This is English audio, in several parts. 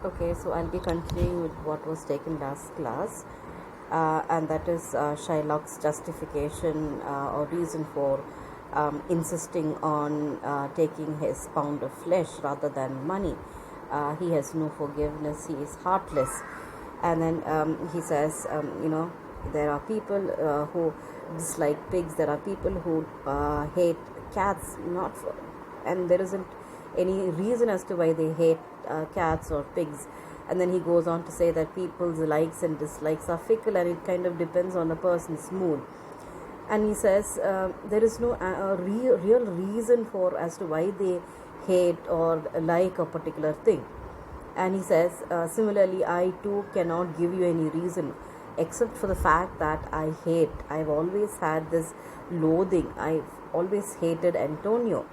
Okay, so I'll be continuing with what was taken last class, and that is Shylock's justification or reason for insisting on taking his pound of flesh rather than money. He has no forgiveness, he is heartless. And then he says, there are people who dislike pigs, there are people who hate cats, not for, and there isn't any reason as to why they hate cats or pigs. And then he goes on to say that people's likes and dislikes are fickle and it kind of depends on a person's mood. And he says there is no real reason for as to why they hate or like a particular thing. And he says similarly, I too cannot give you any reason except for the fact that I've always had this loathing, I've always hated Antonio.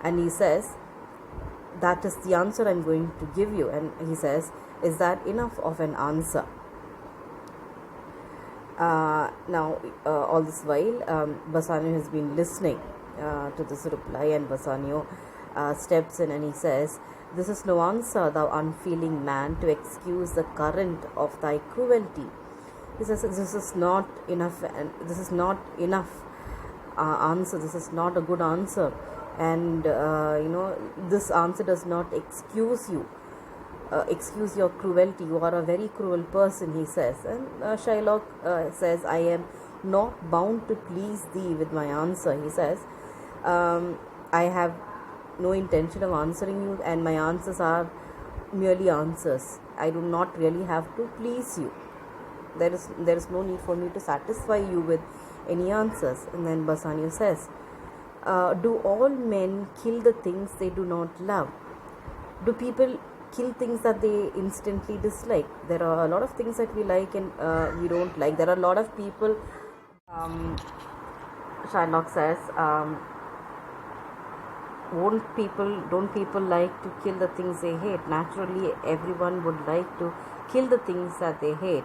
And he says that is the answer I'm going to give you. And he says, is that enough of an answer? Now all this while Bassanio has been listening to this reply, and Bassanio steps in and he says, this is no answer, thou unfeeling man, to excuse the current of thy cruelty. He says, this is not enough, and this is not enough answer, this is not a good answer. And this answer does not excuse you, excuse your cruelty. You are a very cruel person, he says. And Shylock says, I am not bound to please thee with my answer. He says, I have no intention of answering you, and my answers are merely answers. I do not really have to please you. There is no need for me to satisfy you with any answers. And then Bassanio says, do all men kill the things they do not love? Do people kill things that they instantly dislike? There are a lot of things that we like and we don't like. There are a lot of people, Shylock says, don't people like to kill the things they hate? Naturally, everyone would like to kill the things that they hate.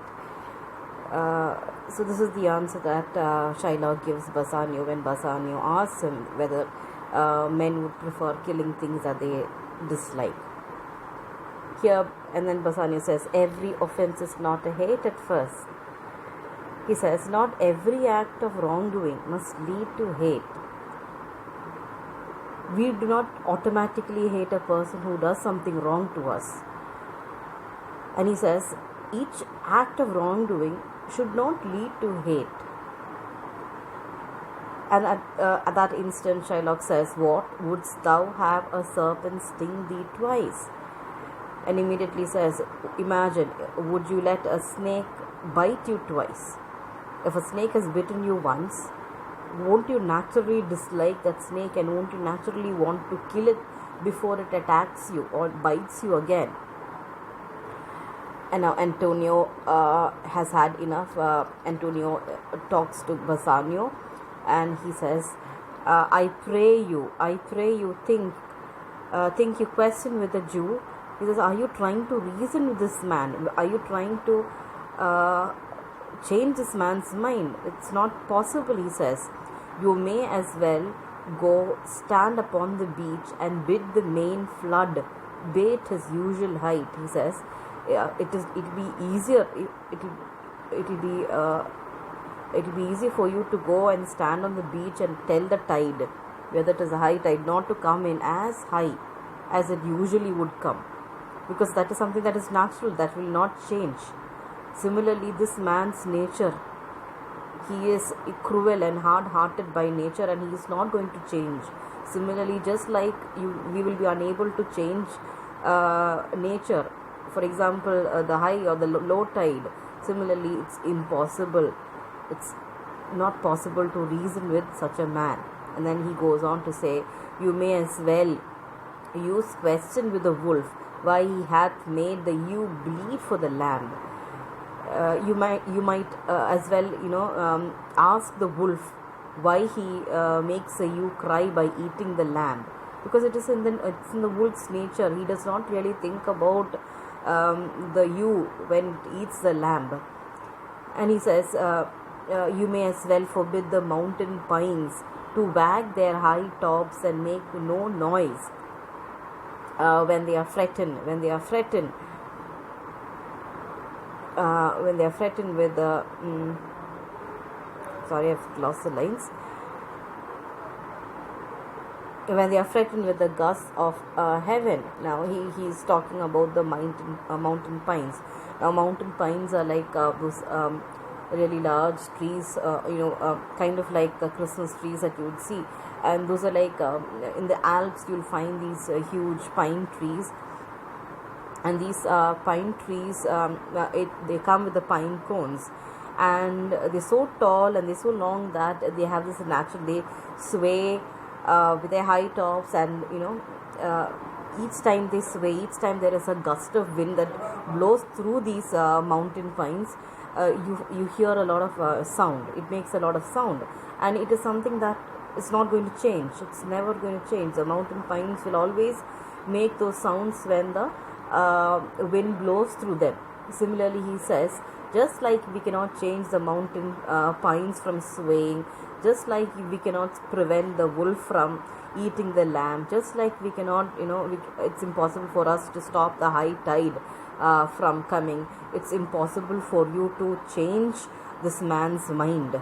So this is the answer that Shylock gives Bassanio when Bassanio asks him whether men would prefer killing things that they dislike. Here, and then Bassanio says, every offense is not a hate at first. He says, not every act of wrongdoing must lead to hate. We do not automatically hate a person who does something wrong to us. And he says, each act of wrongdoing should not lead to hate. And at that instant, Shylock says, what, wouldst thou have a serpent sting thee twice? And immediately says, imagine, would you let a snake bite you twice? If a snake has bitten you once, won't you naturally dislike that snake, and won't you naturally want to kill it before it attacks you or bites you again? And now Antonio has had enough. Antonio talks to Bassanio and he says, I pray you, think you question with a Jew. He says, are you trying to reason with this man? Are you trying to change this man's mind? It's not possible, he says. You may as well go stand upon the beach and bid the main flood bait his usual height, he says. It'll be easier. It'll be easy for you to go and stand on the beach and tell the tide, whether it is a high tide, not to come in as high as it usually would come, because that is something that is natural, that will not change. Similarly, this man's nature, he is cruel and hard-hearted by nature, and he is not going to change. Similarly, just like we will be unable to change nature. For example, the high or the low tide. Similarly, it's impossible. It's not possible to reason with such a man. And then he goes on to say, you may as well use question with the wolf, why he hath made the ewe bleed for the lamb. You might as well ask the wolf why he makes a ewe cry by eating the lamb, because it's in the wolf's nature. He does not really think about the ewe when it eats the lamb. And he says, you may as well forbid the mountain pines to wag their high tops and make no noise when they are frightened. when they are threatened with the sorry, I've lost the lines. When they are threatened with the gusts of heaven. Now he's talking about the mountain pines. Now mountain pines are like those really large trees, kind of like Christmas trees that you would see, and those are like in the Alps you'll find these huge pine trees, and these pine trees they come with the pine cones, and they're so tall and they're so long that they have this natural, they sway with their high tops, and each time they sway, each time there is a gust of wind that blows through these mountain pines, you hear a lot of sound. It makes a lot of sound, and it is something that is not going to change. It's never going to change. The mountain pines will always make those sounds when the wind blows through them. Similarly, he says, just like we cannot change the mountain pines from swaying, just like we cannot prevent the wolf from eating the lamb, just like we cannot, it's impossible for us to stop the high tide from coming. It's impossible for you to change this man's mind.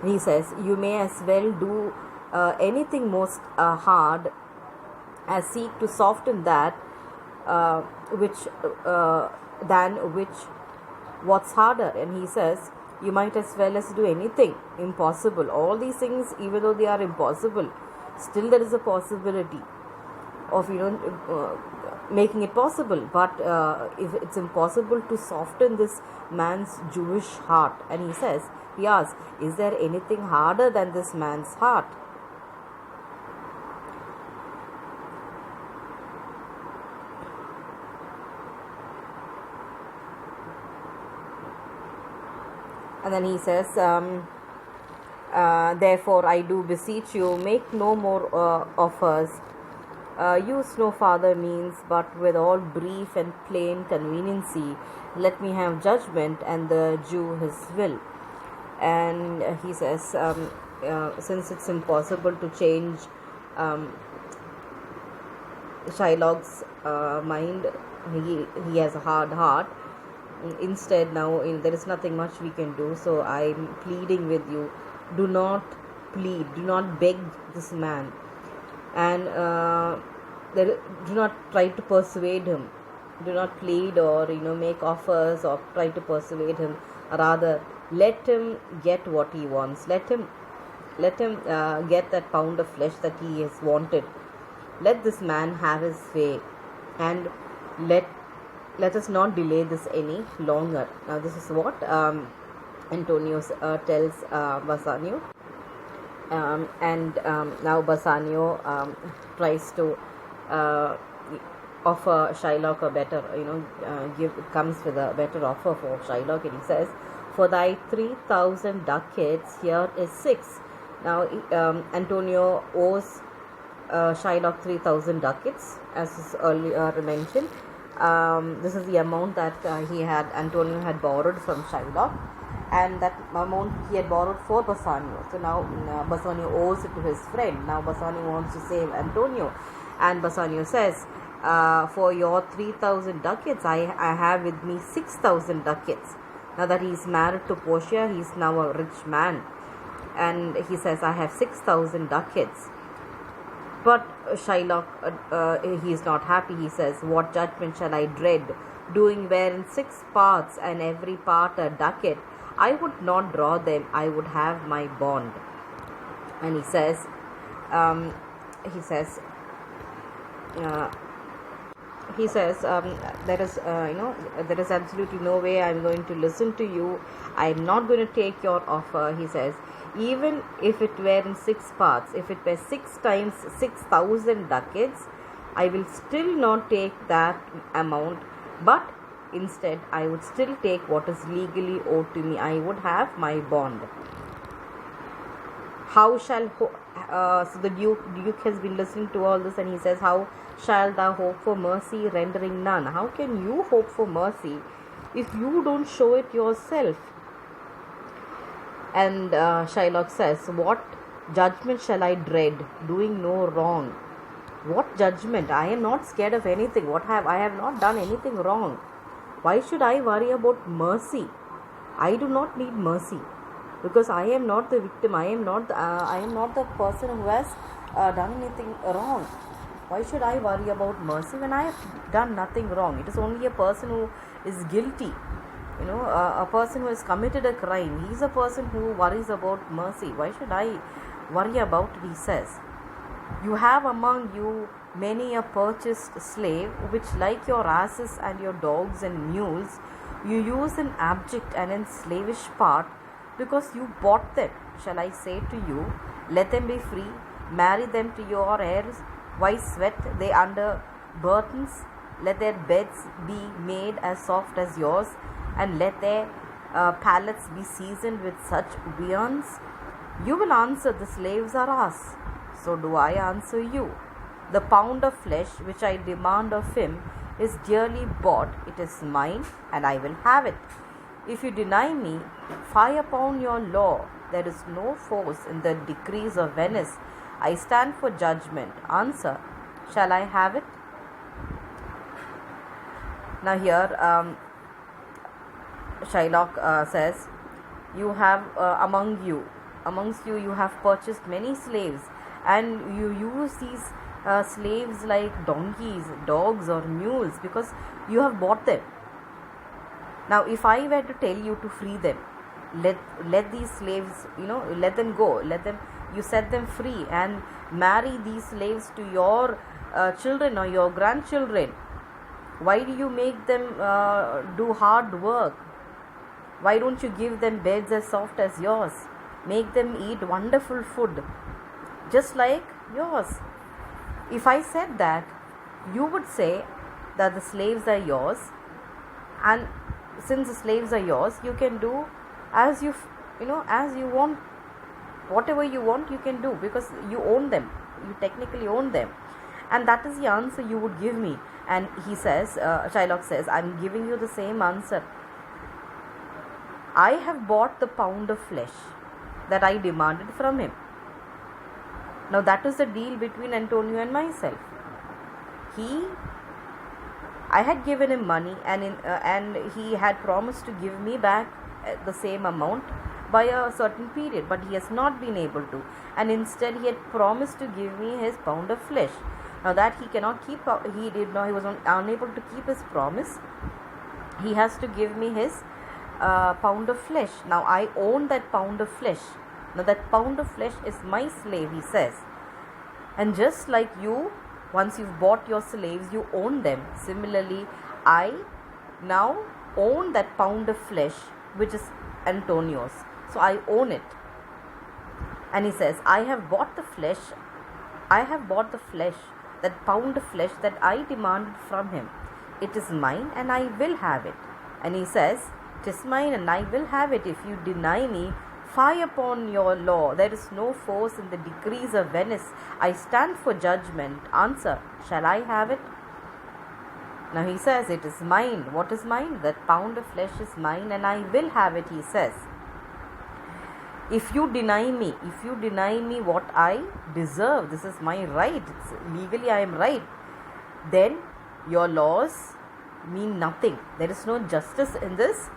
He says, you may as well do anything most hard as seek to soften that which what's harder. And he says, you might as well as do anything impossible. All these things, even though they are impossible, still there is a possibility of making it possible. But if it's impossible to soften this man's Jewish heart, and he asks, is there anything harder than this man's heart? And then he says, therefore I do beseech you, make no more offers. Use no farther means, but with all brief and plain conveniency, let me have judgment, and the Jew his will. And he says, since it's impossible to change Shylock's mind, he has a hard heart. Instead, now there is nothing much we can do, so I'm pleading with you, do not plead, do not beg this man, and do not try to persuade him. Do not plead or make offers or try to persuade him. Rather, let him get what he wants. Let him get that pound of flesh that he has wanted. Let this man have his way, and let us not delay this any longer. Now this is what Antonio tells Bassanio, and now Bassanio tries to offer Shylock a better, comes with a better offer for Shylock, and he says, for thy 3,000 ducats, here is 6. Now Antonio owes Shylock 3,000 ducats, as is earlier mentioned. This is the amount that Antonio had borrowed from Shylock, and that amount he had borrowed for Bassanio. So now Bassanio owes it to his friend. Now Bassanio wants to save Antonio, and Bassanio says, for your 3,000 ducats, I have with me 6,000 ducats. Now that he is married to Portia, he is now a rich man, and he says, I have 6,000 ducats. But Shylock, he is not happy. He says, what judgment shall I dread, doing wherein 6 parts, and every part a ducat? I would not draw them, I would have my bond. And he says, there is absolutely no way I'm going to listen to you. I'm not going to take your offer. He says, even if it were in 6 parts, if it were 6 times 6,000 ducats, I will still not take that amount, but instead I would still take what is legally owed to me. I would have my bond. How shall so the Duke has been listening to all this, and he says, how shall thou hope for mercy, rendering none? How can you hope for mercy if you don't show it yourself? And Shylock says, what judgment shall I dread, doing no wrong? What judgment? I am not scared of anything. I have not done anything wrong. Why should I worry about mercy? I do not need mercy, because I am not the victim. I am not the person who has done anything wrong. Why should I worry about mercy when I have done nothing wrong? It is only a person who is guilty, a person who has committed a crime. He is a person who worries about mercy. Why should I worry about it? He says, you have among you many a purchased slave, which, like your asses and your dogs and mules, you use in abject and in slavish part, because you bought them. Shall I say to you, let them be free, marry them to your heirs? Why sweat they under burdens? Let their beds be made as soft as yours, and let their palates be seasoned with such viands. You will answer, the slaves are ours. So do I answer you. The pound of flesh which I demand of him is dearly bought. It is mine, and I will have it. If you deny me, fie upon your law. There is no force in the decrees of Venice. I stand for judgment. Answer, shall I have it? Now here Shylock says, you have amongst you have purchased many slaves, and you use these slaves like donkeys, dogs, or mules, because you have bought them. Now if I were to tell you to free them, let these slaves, let them go, you set them free, and marry these slaves to your children or your grandchildren. Why do you make them do hard work? Why don't you give them beds as soft as yours? Make them eat wonderful food, just like yours. If I said that, you would say that the slaves are yours, and since the slaves are yours, you can do as you want. Whatever you want, you can do, because you own them. You technically own them. And that is the answer you would give me. And he says, Shylock says, I'm giving you the same answer. I have bought the pound of flesh that I demanded from him. Now that is the deal between Antonio and myself. I had given him money, and he had promised to give me back the same amount by a certain period, but he has not been able to, and instead he had promised to give me his pound of flesh. Now that he cannot keep, he was unable to keep his promise. He has to give me his pound of flesh. Now I own that pound of flesh. Now that pound of flesh is my slave, he says. And just like you, once you've bought your slaves, you own them. Similarly, I now own that pound of flesh, which is Antonio's. So I own it. And he says, I have bought the flesh, that pound of flesh that I demanded from him. It is mine, and I will have it. And he says, it is mine, and I will have it. If you deny me, fie upon your law. There is no force in the decrees of Venice. I stand for judgment. Answer, shall I have it? Now he says, it is mine. What is mine? That pound of flesh is mine, and I will have it, he says. If you deny me what I deserve, this is my right, legally I am right, then your laws mean nothing. There is no justice in this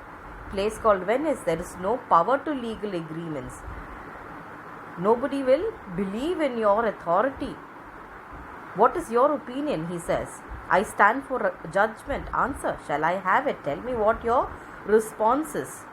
place called Venice. There is no power to legal agreements. Nobody will believe in your authority. What is your opinion? He says. I stand for judgment. Answer, shall I have it? Tell me what your response is.